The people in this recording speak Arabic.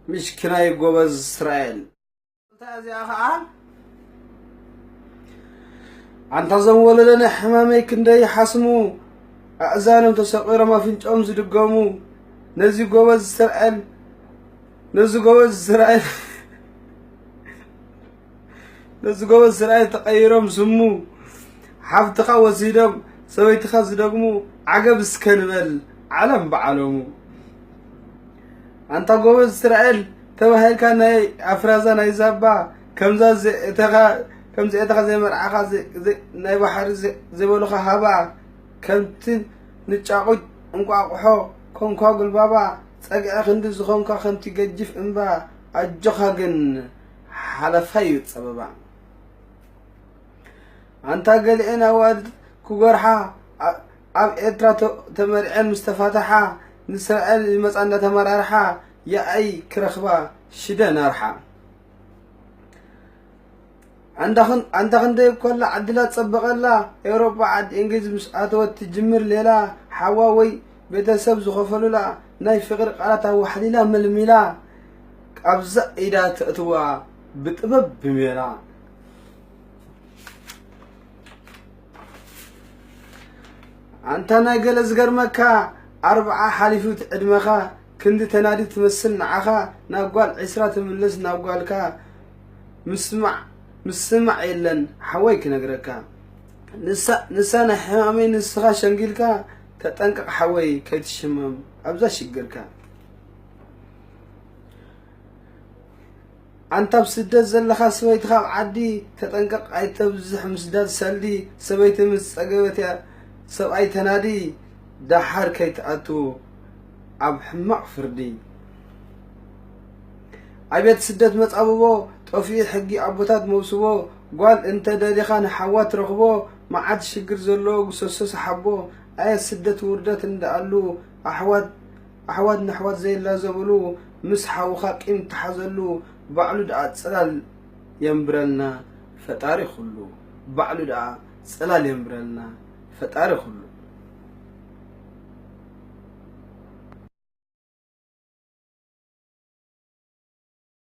مش كناي جوبز إسرائيل تازي أخا أنت زول لنا حمامي كندي حسمو أذانهم تسقير ما فين أمز دقامو نزي جوبز إسرائيل نزي جوبز إسرائيل نزي جوبز إسرائيل تغيرهم سمو حفتخا وزيدهم سويتخا زدقمو عقب سكنبل علم بعلمو أنت جوبز إسرائيل تبهي كان أفرازا نيزابا كمزا زي مرعاقا زي ناي بحر زي بولوخا هابا كمتن نتشاقود انقاقحو كونكا قلبابا تساقع خندي زخونكا خمتي قجف انبا أجوخا قن حلفايو تسببا أنت قلعنا واد كوغرحا أب إترا تمرعين مستفاتحا نسرائيل المسألة تمرارحا يا أي كرخبا شدا نارحا عندخن دي كل عدلات صبغ الله أوروبا عد إنجليز مساعدة تجمر ليلا حواوي بيتسب زخفلو لا ناي فقر قالتها وحليلا ملميلا أبزأ إذا تأتوا بتبب بميلا أنت ناقل أزقر مكا 4 حليفوت عدمخا كنت تنادي تمثل نعخا ناقوال عسرات ملس ناقوالكا مسمع يلن حويك نقركا نسانا حمامي نسخا شنقلكا تتنقق حوي كيت الشمام أبزا شقركا أنت بسدد زلخا سويتخا عدي تتنقق أي تبزح مسداد سالدي سويت مسقبتيا سبعي تنادي دحر كيت أتو أب حمق فردي عبيت سدد متقببو توفيق حقي عبوتات موسوبو قال انت داديخان حوات رخبو ما عاد شقر زلو قصص حبو اي سدد وردات اندقالو احواد نحوات زي اللازبلو مسحا وخاقيم تحزلو بعلو دعا تسلال ينبرلنا فتاري خلو بعلو دعا تسلال ينبرلنا فتاري خلو